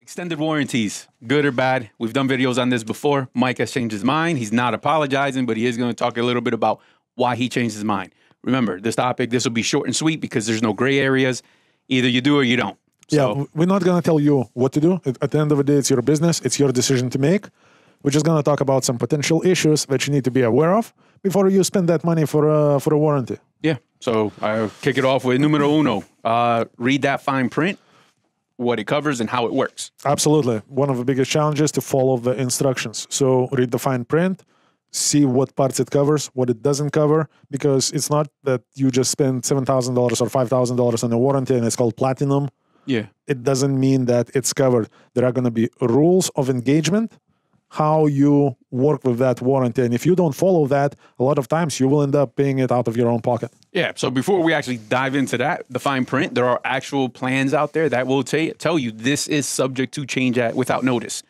Extended warranties, good or bad. We've done videos on this before. Mike has changed his mind. He's not apologizing, but he is going to talk a little bit about why he changed his mind. Remember, this will be short and sweet because there's no gray areas. Either you do or you don't. So, we're not going to tell you what to do. At the end of the day, it's your business. It's your decision to make. We're just going to talk about some potential issues that you need to be aware of before you spend that money for a warranty. Yeah. So I'll kick it off with numero uno. Read that fine print, what it covers and how it works. Absolutely. One of the biggest challenges to follow the instructions. So read the fine print, see what parts it covers, what it doesn't cover, because it's not that you just spend $7,000 or $5,000 on a warranty and it's called platinum. Yeah. It doesn't mean that it's covered. There are going to be rules of engagement, how you work with that warranty. And if you don't follow that, a lot of times you will end up paying it out of your own pocket. Yeah. So before we actually dive into that, the fine print, there are actual plans out there that will tell you this is subject to change without notice.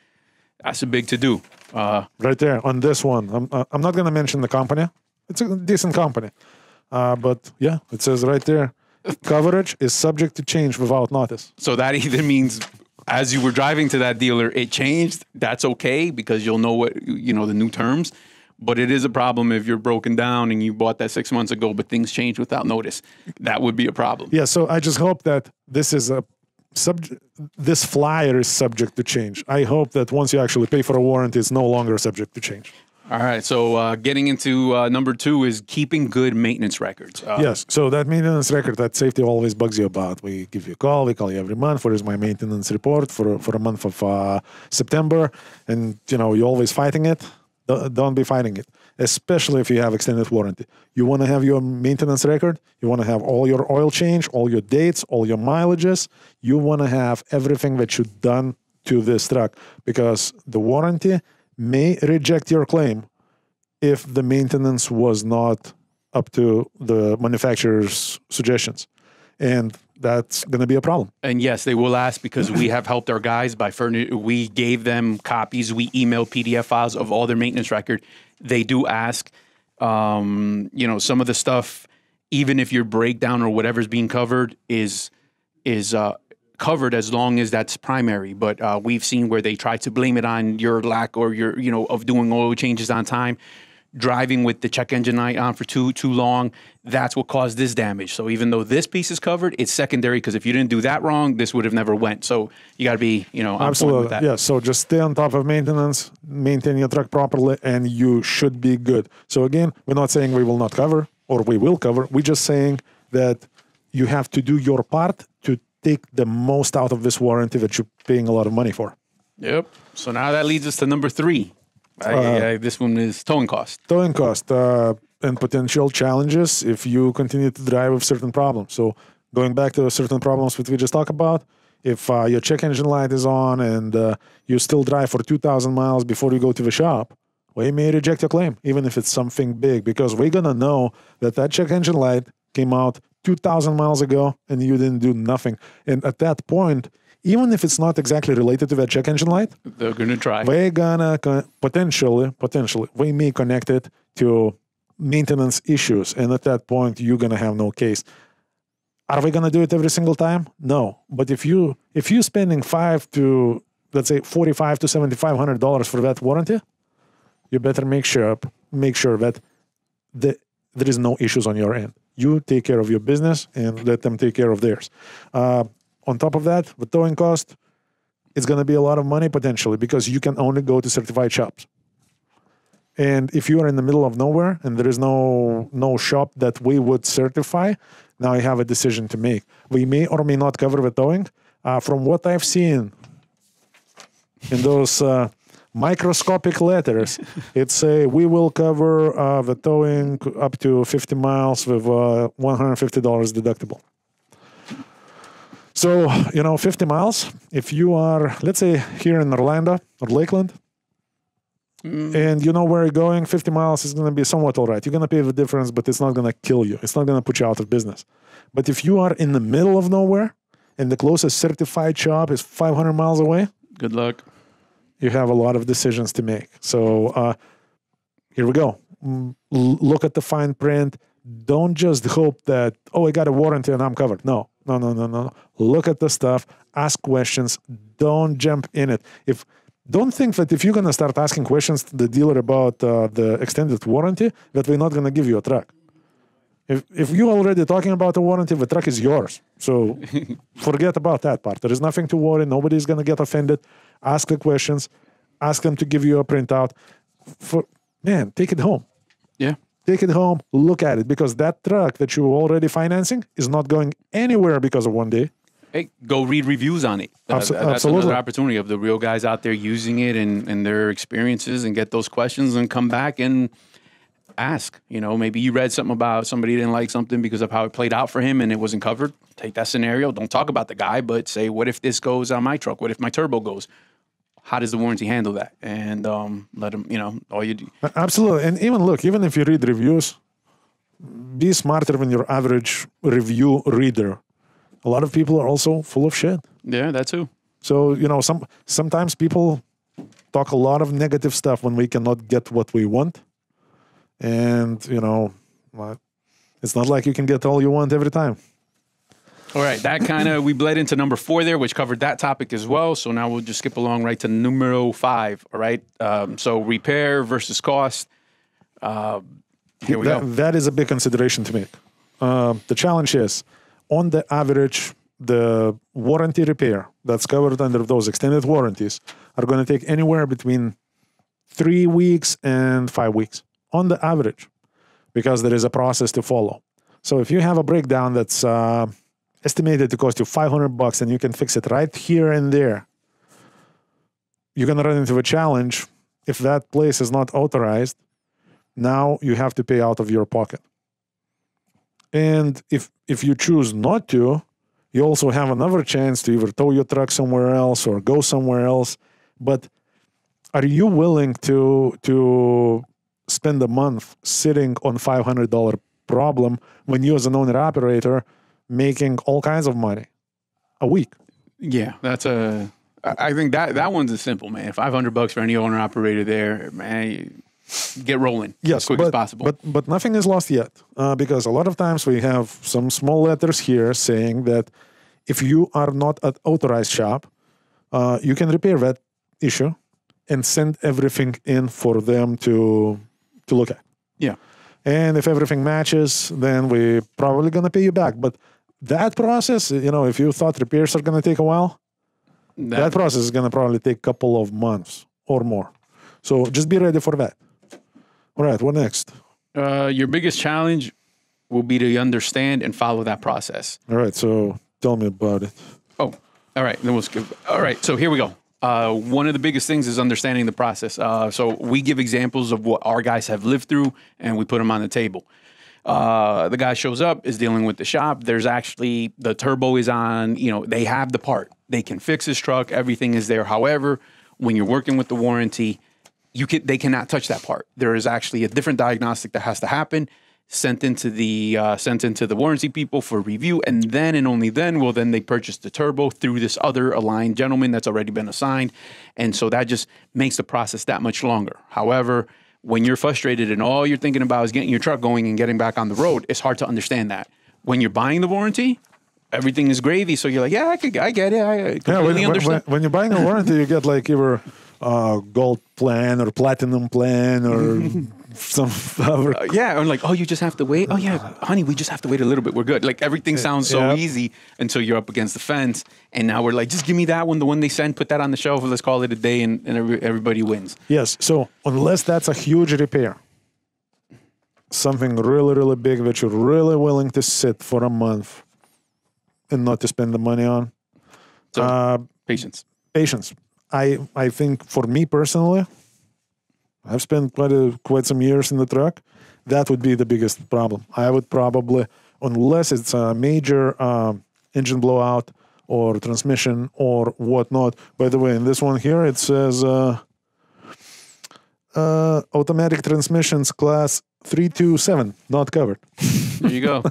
That's a big to do. Right there on this one. I'm not going to mention the company. It's a decent company. But yeah, it says right there, coverage is subject to change without notice. So that either means as you were driving to that dealer, it changed. That's okay because you'll know what, the new terms. But it is a problem if you're broken down and you bought that 6 months ago, but things change without notice. That would be a problem. Yeah. So I just hope that this flyer is subject to change. I hope that once you actually pay for a warranty, it's no longer subject to change. All right. So getting into number 2 is keeping good maintenance records. Yes. So that maintenance record that safety always bugs you about. We give you a call. We call you every month. Where is my maintenance report for a month of September? And, you're always fighting it. Don't be fighting it, especially if you have extended warranty. You want to have your maintenance record. You want to have all your oil change, all your dates, all your mileages. You want to have everything that you've done to this truck because the warranty may reject your claim if the maintenance was not up to the manufacturer's suggestions. And that's going to be a problem. And yes, they will ask because we have helped our guys by we gave them copies. We emailed PDF files of all their maintenance record. They do ask, some of the stuff, even if your breakdown or whatever's being covered is covered as long as that's primary. But we've seen where they try to blame it on your lack or your, of doing oil changes on time, driving with the check engine light on for too long. That's what caused this damage. So even though this piece is covered, it's secondary because if you didn't do that wrong, this would have never went. So you got to be, on absolutely point with that. Yeah. So just stay on top of maintenance, maintain your truck properly, and you should be good. So again, we're not saying we will not cover or we will cover. We're just saying that you have to do your part to take the most out of this warranty that you're paying a lot of money for. Yep. So now that leads us to number 3. This one is towing cost. Towing cost and potential challenges if you continue to drive with certain problems. So going back to certain problems that we just talked about, if your check engine light is on and you still drive for 2,000 miles before you go to the shop, we may reject your claim, even if it's something big, because we're going to know that check engine light came out 2,000 miles ago and you didn't do nothing. And at that point, even if it's not exactly related to that check engine light, they're going to try. We're going to potentially, we may connect it to maintenance issues. And at that point, you're going to have no case. Are we going to do it every single time? No. But if you're spending $5,000 to, let's say, $4,500 to $7,500 for that warranty, you better make sure that there is no issues on your end. You take care of your business and let them take care of theirs. On top of that, the towing cost, it's going to be a lot of money potentially because you can only go to certified shops. And if you are in the middle of nowhere and there is no shop that we would certify, now you have a decision to make. We may or may not cover the towing. From what I've seen in those microscopic letters, it's we will cover the towing up to 50 miles with $150 deductible. So, 50 miles, if you are, let's say, here in Orlando or Lakeland, and you know where you're going, 50 miles is going to be somewhat all right. You're going to pay the difference, but it's not going to kill you. It's not going to put you out of business. But if you are in the middle of nowhere and the closest certified shop is 500 miles away, good luck. You have a lot of decisions to make. So here we go. Look at the fine print. Don't just hope that, I got a warranty and I'm covered. No, No. Look at the stuff. Ask questions. Don't jump in it. Don't think that if you're going to start asking questions to the dealer about the extended warranty, that we're not going to give you a truck. If you're already talking about a warranty, the truck is yours. So forget about that part. There is nothing to worry. Nobody's going to get offended. Ask the questions. Ask them to give you a printout. Take it home. Yeah. Take it home. Look at it, because that truck that you're already financing is not going anywhere because of one day. Hey, go read reviews on it. That's Absolutely. another opportunity of the real guys out there using it and their experiences, and get those questions and come back and ask. Maybe you read something about somebody didn't like something because of how it played out for him and it wasn't covered. Take that scenario. Don't talk about the guy, but say, what if this goes on my truck? What if my turbo goes? How does the warranty handle that? And let them, all you do. Absolutely. And even if you read reviews, be smarter than your average review reader. A lot of people are also full of shit. Yeah, that too. So, sometimes people talk a lot of negative stuff when we cannot get what we want. And, it's not like you can get all you want every time. All right, we bled into number 4 there, which covered that topic as well. So now we'll just skip along right to numero 5. All right. So repair versus cost. Here we go. That is a big consideration to make. The challenge is, on the average, the warranty repair that's covered under those extended warranties are going to take anywhere between 3 weeks and 5 weeks on the average, because there is a process to follow. So if you have a breakdown that's estimated to cost you $500 and you can fix it right here and there, you're going to run into a challenge. If that place is not authorized, now you have to pay out of your pocket. And if you choose not to, you also have another chance to either tow your truck somewhere else or go somewhere else. But are you willing to spend a month sitting on $500 problem when you, as an owner-operator, making all kinds of money a week? Yeah, I think that one's a simple, man. $500 for any owner-operator there, man. Get rolling as quick as possible. But nothing is lost yet, because a lot of times we have some small letters here saying that if you are not an authorized shop, you can repair that issue and send everything in for them to look at. Yeah. And if everything matches, then we're probably going to pay you back. But that process, if you thought repairs are going to take a while, that process is going to probably take a couple of months or more. So just be ready for that. All right, what next? Your biggest challenge will be to understand and follow that process. All right, so tell me about it. Oh, all right. Then we'll skip. All right, so here we go. One of the biggest things is understanding the process. So we give examples of what our guys have lived through, and we put them on the table. The guy shows up, is dealing with the shop. There's actually, the turbo is on, they have the part. They can fix his truck. Everything is there. However, when you're working with the warranty, they cannot touch that part. There is actually a different diagnostic that has to happen, sent into the warranty people for review, and then and only then will they purchase the turbo through this other aligned gentleman that's already been assigned, and so that just makes the process that much longer. However, when you're frustrated and all you're thinking about is getting your truck going and getting back on the road, it's hard to understand that. When you're buying the warranty, everything is gravy, so you're like, yeah, I get it, I completely understand. When you're buying a warranty, you get like either gold plan or platinum plan or some other. Yeah, or like, oh, you just have to wait. Oh yeah, honey, we just have to wait a little bit. We're good. Like everything sounds so easy until you're up against the fence, and now we're like, just give me that one, the one they send, put that on the shelf, let's call it a day, and everybody wins. Yes. So unless that's a huge repair, something really, really big that you're really willing to sit for a month and not to spend the money on. So, patience. I think for me personally, I've spent quite some years in the truck. That would be the biggest problem. I would probably, unless it's a major engine blowout or transmission or whatnot. By the way, in this one here, it says automatic transmissions class 327, not covered. There you go.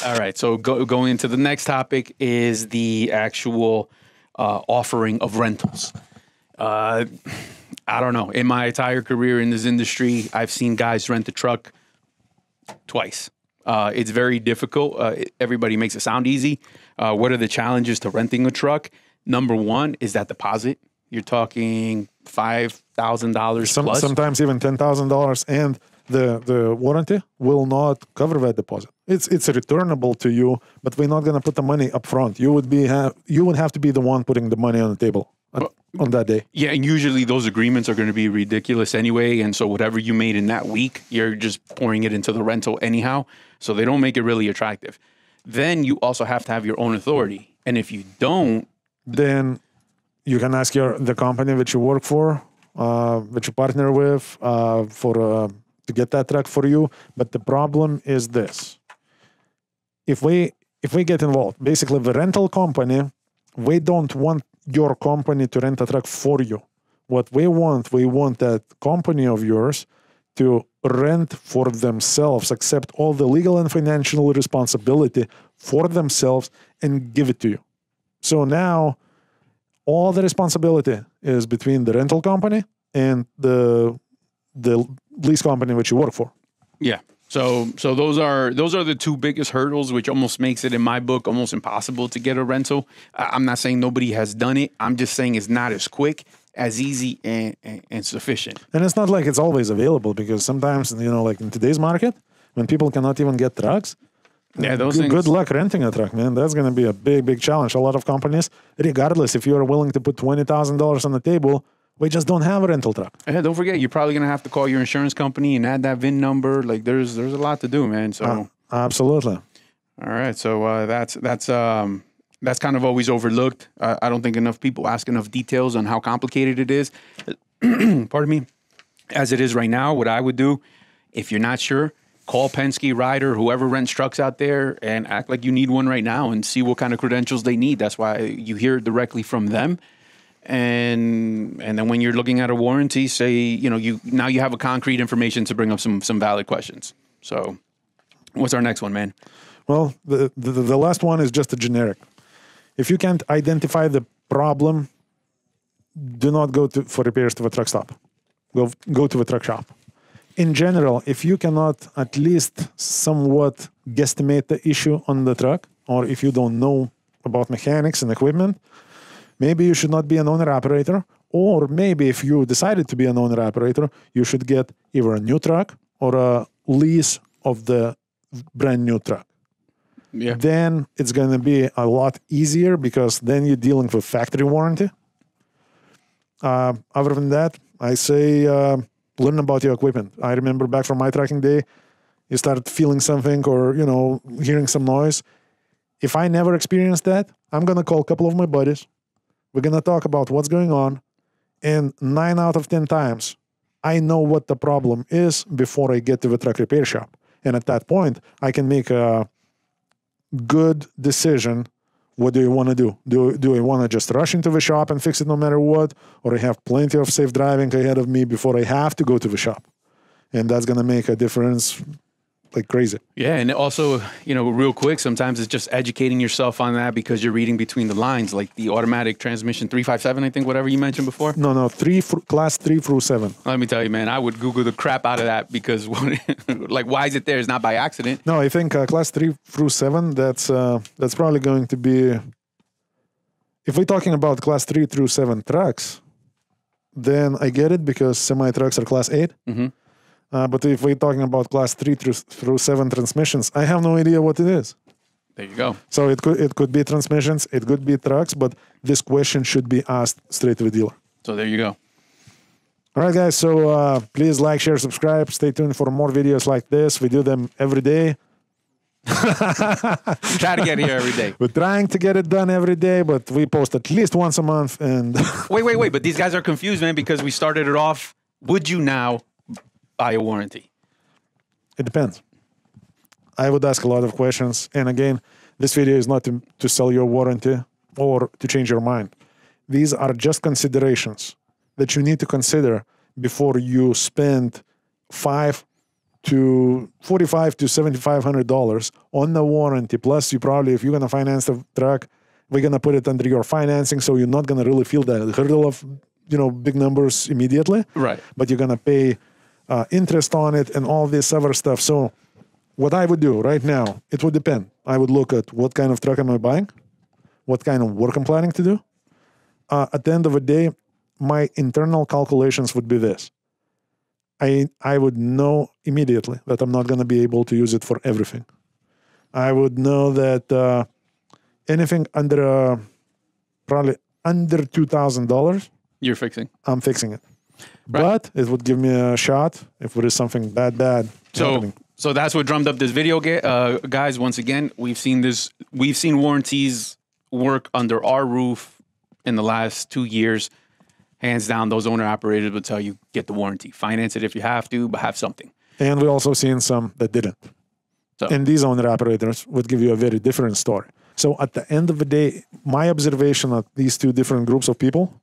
All right. So going into the next topic is the actual offering of rentals. I don't know. In my entire career in this industry, I've seen guys rent a truck twice. It's very difficult. Everybody makes it sound easy. What are the challenges to renting a truck? Number one is that deposit. You're talking $5,000 plus. Sometimes even $10,000, and the warranty will not cover that deposit. It's returnable to you, but we're not going to put the money up front. You would have to be the one putting the money on the table on that day. Yeah, and usually those agreements are going to be ridiculous anyway, and so whatever you made in that week, you're just pouring it into the rental anyhow, so they don't make it really attractive. Then you also have to have your own authority, and if you don't, then you can ask the company that you work for, that you partner with, to get that truck for you. But the problem is this: if we get involved, basically the rental company, we don't want your company to rent a truck for you. What we want that company of yours to rent for themselves, accept all the legal and financial responsibility for themselves, and give it to you. So now all the responsibility is between the rental company and the lease company which you work for. Yeah. So those are the two biggest hurdles, which almost makes it, in my book, almost impossible to get a rental. I'm not saying nobody has done it. I'm just saying it's not as quick, as easy, and sufficient. And it's not like it's always available, because sometimes, like in today's market, when people cannot even get trucks, yeah, those things. Good luck renting a truck, man. That's going to be a big, big challenge. A lot of companies, regardless if you're willing to put $20,000 on the table, we just don't have a rental truck. Yeah, don't forget, you're probably going to have to call your insurance company and add that VIN number. Like, there's a lot to do, man. So absolutely. All right. So that's kind of always overlooked. I don't think enough people ask enough details on how complicated it is. Pardon me. As it is right now, what I would do, if you're not sure, call Penske, Ryder, whoever rents trucks out there, and act like you need one right now and see what kind of credentials they need. That's why you hear it directly from them. And then when you're looking at a warranty, say, you have a concrete information to bring up some valid questions. So what's our next one, man? Well, the last one is just a generic. If you can't identify the problem, do not go for repairs to the truck stop. Go to the truck shop. In general, if you cannot at least somewhat guesstimate the issue on the truck, or if you don't know about mechanics and equipment, maybe you should not be an owner-operator, or maybe if you decided to be an owner-operator, you should get either a new truck or a lease of the brand new truck. Yeah. Then it's going to be a lot easier, because then you're dealing with factory warranty. Other than that, I say learn about your equipment. I remember back from my trucking day, you start feeling something or, hearing some noise. If I never experienced that, I'm going to call a couple of my buddies. We're going to talk about what's going on. And 9 out of 10 times, I know what the problem is before I get to the truck repair shop. And at that point, I can make a good decision. What do you want to do? Do I want to just rush into the shop and fix it no matter what? Or I have plenty of safe driving ahead of me before I have to go to the shop? And that's going to make a difference like crazy. Yeah, and also, real quick, sometimes it's just educating yourself on that, because you're reading between the lines, like the automatic transmission 357, I think, whatever you mentioned before. No, class 3 through 7. Let me tell you, man, I would Google the crap out of that, because why is it there? It's not by accident. No, I think class 3 through 7, that's probably going to be, if we're talking about class 3 through 7 trucks, then I get it, because semi trucks are class 8. Mm-hmm. But if we're talking about class 3 through 7 transmissions, I have no idea what it is. There you go. So it could be transmissions, it could be trucks, but this question should be asked straight to the dealer. So there you go. All right, guys. So please like, share, subscribe. Stay tuned for more videos like this. We do them every day. Try to get here every day. We're trying to get it done every day, but we post at least once a month. And wait. But these guys are confused, man, because we started it off. Would you now buy a warranty? It depends. I would ask a lot of questions. And again, this video is not to sell your warranty or to change your mind. These are just considerations that you need to consider before you spend $4,500 to $7,500 on the warranty. Plus, you probably, if you're going to finance the truck, we're going to put it under your financing, so you're not going to really feel the hurdle of big numbers immediately. Right. But you're going to pay interest on it and all this other stuff. So what I would do right now, it would depend. I would look at what kind of truck am I buying, what kind of work I'm planning to do. At the end of the day, my internal calculations would be this. I would know immediately that I'm not going to be able to use it for everything. I would know that anything under probably under $2,000, You're fixing. I'm fixing it. Right. But it would give me a shot if there is something bad happening. So that's what drummed up this video, guys. Once again, we've seen warranties work under our roof in the last 2 years. Hands down, those owner operators will tell you, get the warranty. Finance it if you have to, but have something. And we also seen some that didn't. So. And these owner operators would give you a very different story. So at the end of the day, my observation of these two different groups of people,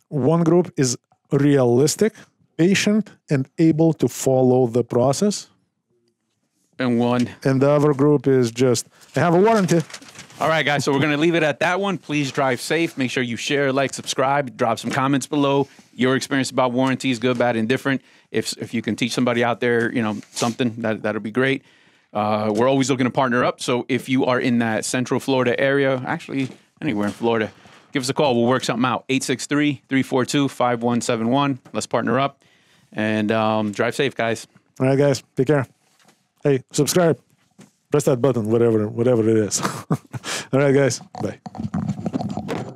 one group is realistic, patient, and able to follow the process. And the other group is just, I have a warranty. All right, guys, so we're going to leave it at that one. Please drive safe. Make sure you share, like, subscribe, drop some comments below. Your experience about warranties, good, bad, indifferent. If you can teach somebody out there, something, that'll be great. We're always looking to partner up. So if you are in that Central Florida area, actually anywhere in Florida, give us a call. We'll work something out. 863-342-5171. Let's partner up and drive safe, guys. All right, guys, take care. Hey, subscribe. Press that button, whatever it is. All right, guys. Bye.